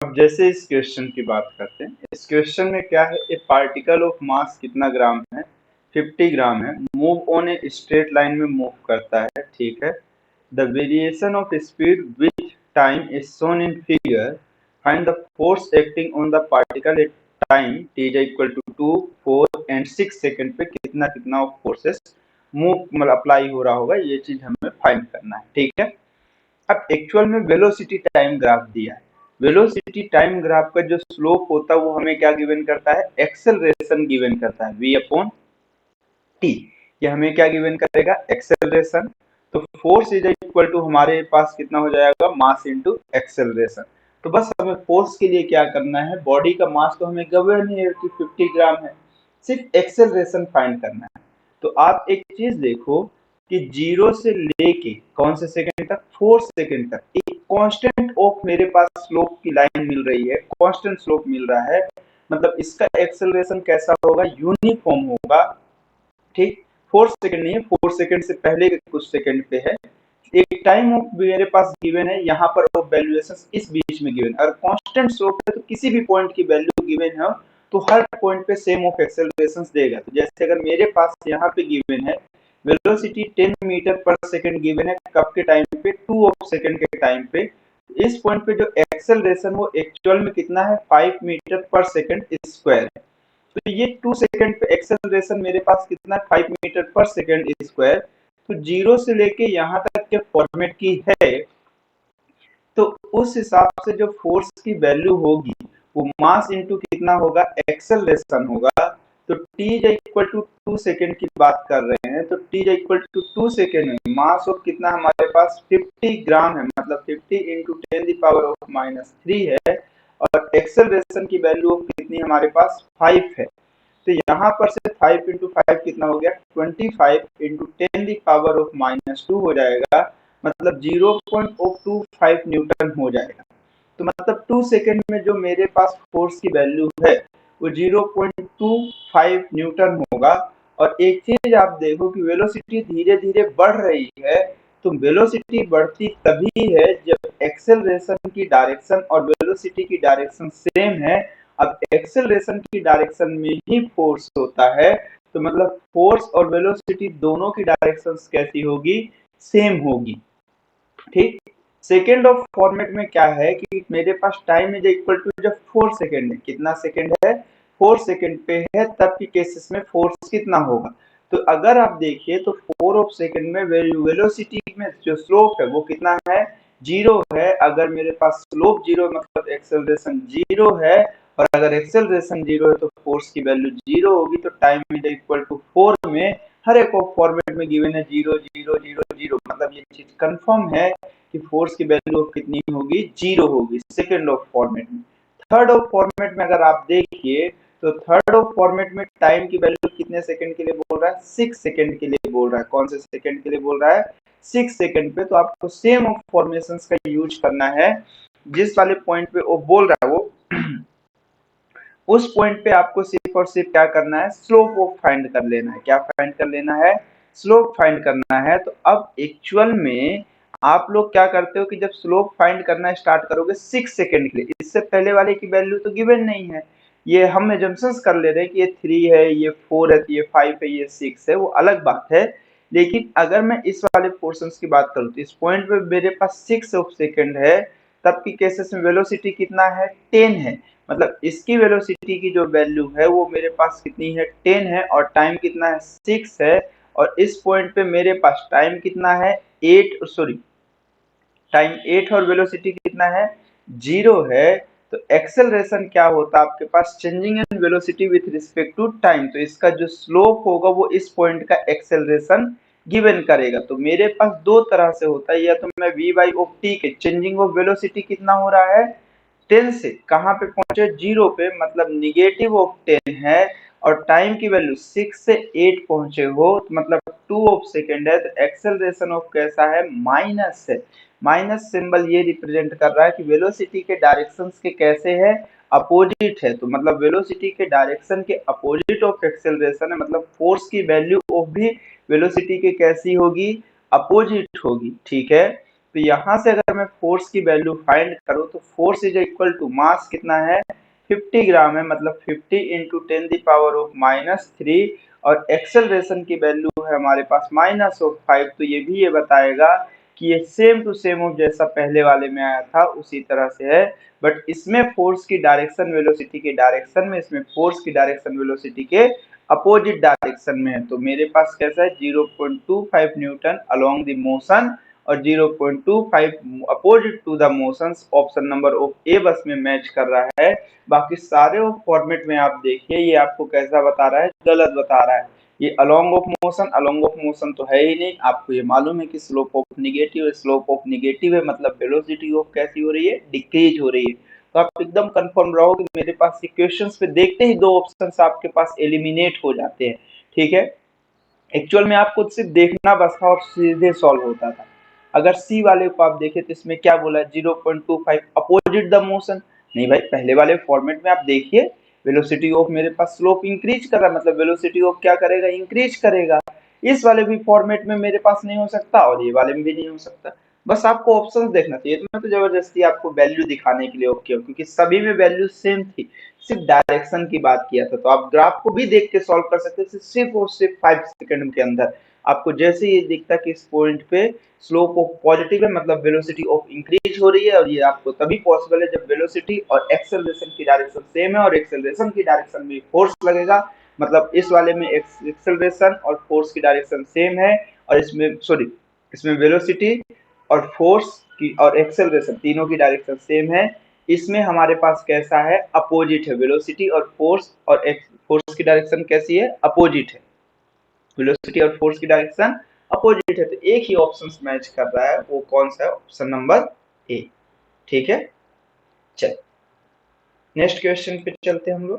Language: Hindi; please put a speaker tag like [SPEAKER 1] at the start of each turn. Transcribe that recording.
[SPEAKER 1] अब जैसे इस क्वेश्चन की बात करते हैं, इस क्वेश्चन में क्या है, ए पार्टिकल ऑफ मास कितना ग्राम है, 50 ग्राम है, move on a straight line में मूव करता है, ठीक है। The variation of speed with time is shown in figure, find the force acting on the particle at time t is equal to 2, 4 and 6 second पे कितना कितना फोर्सेस मूव मतलब अप्लाई हो रहा होगा, ये चीज हमें फाइंड करना है, ठीक है। अब एक्चुअल में वेलोसिटी टाइम ग्राफ दिया है। वेलोसिटी टाइम ग्राफ का जो स्लोप होता है वो हमें क्या गिवन करता है, एक्सेलरेशन गिवन करता है, v अपॉन टी। ये हमें क्या गिवन करेगा, एक्सेलरेशन। तो फोर्स इज इक्वल टू हमारे पास कितना हो जाएगा, मास इनटू एक्सेलरेशन। तो बस हमें फोर्स के लिए क्या करना है, बॉडी का मास तो हमें गिवन है कि 50 ग्राम है, सिर्फ एक्सेलरेशन फाइंड करना है। तो आप एक चीज देखो कि 0 से लेके कौन से सेकंड तक, 4 सेकंड तक एक कांस्टेंट ऑफ मेरे पास स्लोप की लाइन मिल रही है, कांस्टेंट स्लोप मिल रहा है, मतलब इसका एक्सेलरेशन कैसा होगा, यूनिफॉर्म होगा, ठीक। 4 सेकंड नहीं है, 4 सेकंड से पहले के कुछ सेकंड पे है। एक टाइम ऑफ मेरे पास गिवन है, यहाँ पर ऑफ वैल्यूएशन इस बीच में गिवन है, और कांस्टेंट स्लोप है तो किसी भी पॉइंट की वैल्यू गिवन है तो हर पॉइंट पे सेम ऑफ एक्सेलरेशन देगा। तो जैसे अगर मेरे पास यहाँ पे गिवन है वेलोसिटी 10 मीटर पर सेकंड गिवन है, कब के टाइम पे, 2 ऑफ सेकंड के टाइम पे, इस पॉइंट पे जो एक्सेलरेशन वो एक्चुअल में कितना है, 5 मीटर पर सेकंड स्क्वायर है। तो ये 2 सेकंड पे एक्सेलरेशन मेरे पास कितना है, 5 मीटर पर सेकंड स्क्वायर। तो 0 से लेके यहाँ तक के फॉर्मेट की है, तो उस हिसाब से जो फोर्स की वैल्यू होगी वो मास इंटू कितना होगा, एक्सेलरेशन होगा। तो t इक्वल टू 2 सेकेंड की बात कर रहे हैं, तो t इक्वल टू 2 सेकेंड में मास ऑफ कितना हमारे पास 50 ग्राम है, मतलब 50 इंटू 10⁻³ है, और एक्सेलरेशन की वैल्यू ऑफ कितनी हमारे पास 5 है। तो यहाँ पर से 5 इंटू 5 कितना हो गया, 25 इंटू 10⁻² हो जाएगा, मतलब 0.025 न्यूटन हो जाएगा। तो मतलब 2 सेकेंड में जो मेरे पास फोर्स की वैल्यू है वो 0.25 न्यूटन होगा। और एक चीज आप देखो कि वेलोसिटी धीरे धीरे बढ़ रही है, तो वेलोसिटी बढ़ती तभी है जब एक्सेलरेशन की डायरेक्शन और वेलोसिटी की डायरेक्शन सेम है। अब एक्सेलरेशन की डायरेक्शन में ही फोर्स होता है, तो मतलब फोर्स और वेलोसिटी दोनों की डायरेक्शन कैसी होगी, सेम होगी, ठीक। सेकेंड ऑफ फॉर्मेट में क्या है कि मेरे पास टाइम इज इक्वल टू जब 4 सेकेंड है, कितना सेकेंड है, 4 सेकेंड पे है, तब की केसेस में फोर्स कितना होगा। तो अगर आप देखिए तो 4 ऑफ सेकेंड में वेलोसिटी में जो स्लोप है वो कितना है, 0 है। अगर मेरे पास स्लोप 0 मतलब एक्सेलरेशन 0 है, और अगर एक्सेलरेशन 0 है तो फोर्स की वैल्यू 0 होगी। तो टाइम इज इक्वल टू 4 में हर एक फॉर्मेट में गिवन है 0 0 0 0, मतलब ये चीज कंफर्म है कि फोर्स की वैल्यू कितनी होगी, 0 होगी सेकेंड ऑफ फॉर्मेट में। थर्ड ऑफ फॉर्मेट में अगर आप देखिए तो थर्ड ऑफ फॉर्मेट में टाइम की वैल्यू कितने सेकंड के लिए बोल रहा है, 6 सेकंड के लिए बोल रहा है। कौन से सेकंड के लिए बोल रहा है, 6 सेकंड पे। तो आपको सेम ऑफ फॉर्मेशंस का यूज करना है, जिस वाले पॉइंट पे वो बोल रहा है वो उस पॉइंट पे आपको सिर्फ और सिर्फ क्या करना है, स्लोप ऑफ फाइंड कर लेना है। क्या फाइंड कर लेना है, स्लोप फाइंड करना है। तो अब एक्चुअल में आप लोग क्या करते हो कि जब स्लोप फाइंड करना स्टार्ट करोगे 6 सेकंड के लिए, इससे पहले वाले की वैल्यू तो गिवन नहीं है, ये हम एजम्पशंस कर ले रहे हैं कि ये 3 है, ये 4 है, ये 5 है, ये 6 है, वो अलग बात है। लेकिन अगर मैं इस वाले पोर्शंस की बात करूँ तो इस पॉइंट पे मेरे पास 6 ऑफ सेकंड है, तब की केसेस में वेलोसिटी कितना है, 10 है। मतलब इसकी वेलोसिटी की जो वैल्यू है वो मेरे पास कितनी है, 10 है, और टाइम कितना है, 6 है। और इस पॉइंट पे मेरे पास टाइम कितना है, 8 सॉरी टाइम 8 और वेलोसिटी कितना है, 0 है। तो एक्सेलरेशन क्या होता है आपके पास, changing in velocity with respect to time. तो इसका जो स्लोप होगा वो इस पॉइंट का एक्सेलरेशन गिवन करेगा। तो मेरे पास दो तरह से होता है, या तो मैं v बाई ऑफ टी के चेंजिंग ऑफ वेलोसिटी कितना हो रहा है, 10 से कहाँ पे पहुंचे, 0 पे, मतलब निगेटिव ऑफ 10 है, और टाइम की वैल्यू 6 से 8 पहुंचे हो, तो मतलब 2 ऑफ सेकेंड है। तो एक्सेलरेशन ऑफ कैसा है, माइनस है। माइनस सिंबल ये रिप्रेजेंट कर रहा है कि वेलोसिटी के डायरेक्शंस के कैसे है, अपोजिट है। तो मतलब वेलोसिटी के डायरेक्शन के अपोजिट ऑफ एक्सेलरेशन है, मतलब फोर्स की वैल्यू ऑफ भी वेलोसिटी के कैसी होगी, अपोजिट होगी, ठीक है। तो यहाँ से अगर मैं फोर्स की वैल्यू फाइंड करूँ तो force is equal to mass कितना है 50 ग्राम है, मतलब 50 इंटू 10⁻³ और एक्सेलरेशन की वैल्यू है हमारे पास -5। तो ये भी ये बताएगा कि ये सेम टू सेम जैसा पहले वाले में आया था उसी तरह से है, बट इसमें फोर्स की डायरेक्शन वेलोसिटी के डायरेक्शन में, इसमें फोर्स की डायरेक्शन वेलोसिटी के अपोजिट डायरेक्शन में है। तो मेरे पास कैसा है 0.25 न्यूटन अलोंग द मोशन और 0.25 opposite to the motions. Option number of A बस में मैच कर रहा है। बाकी सारे फॉर्मेट में आप देखिए ये आपको कैसा बता रहा है, गलत बता रहा है। ये अलोंग ऑफ मोशन तो है ही नहीं। आपको ये मालूम है कि स्लोप ऑफ निगेटिव है, स्लोप ऑफ निगेटिव है मतलब वेलोसिटी ऑफ कैसी हो रही है, डिक्रीज हो रही है। तो आप एकदम कंफर्म रहो कि मेरे पास क्वेश्चंस पे देखते ही दो ऑप्शंस आपके पास एलिमिनेट हो जाते हैं। ठीक है, एक्चुअल में आपको सिर्फ देखना बस था और सीधे सॉल्व होता था। अगर सी वाले को आप देखें तो इसमें क्या बोला 0.25 अपोजिट द मोशन। नहीं भाई, पहले वाले फॉर्मेट में आप देखिए वेलोसिटी ऑफ मेरे पास स्लोप इंक्रीज कर रहा है, मतलब वेलोसिटी ऑफ क्या करेगा, इंक्रीज करेगा। इस वाले भी फॉर्मेट में मेरे पास नहीं हो सकता और ये वाले में भी नहीं हो सकता। बस आपको ऑप्शंस देखना चाहिए। तो मैं तो जबरदस्ती आपको वैल्यू दिखाने के लिए ओके हूँ, क्योंकि सभी में वैल्यू सेम थी, सिर्फ डायरेक्शन की बात किया था। तो आप ग्राफ को भी देख के सॉल्व कर सकते थे सिर्फ और सिर्फ 5 सेकंड के अंदर। आपको जैसे ये दिखता कि इस पॉइंट पे स्लोप ऑफ पॉजिटिव है, मतलब वेलोसिटी ऑफ इंक्रीज हो रही है, और ये आपको तभी पॉसिबल है जब वेलोसिटी और एक्सेलरेशन की डायरेक्शन सेम है और एक्सेलरेशन की डायरेक्शन में फोर्स लगेगा। मतलब इस वाले में एक्सेलरेशन और फोर्स की डायरेक्शन सेम है, और इसमें वेलोसिटी और फोर्स की और एक्सेलरेशन तीनों की डायरेक्शन सेम है। इसमें हमारे पास कैसा है, अपोजिट है। वेलोसिटी और फोर्स की डायरेक्शन कैसी है, अपोजिट है। वेलोसिटी और फोर्स की डायरेक्शन अपोजिट है। तो एक ही ऑप्शन मैच कर रहा है, वो कौन सा है, ऑप्शन नंबर ए। ठीक है, चल नेक्स्ट क्वेश्चन पे चलते हैं हम लोग।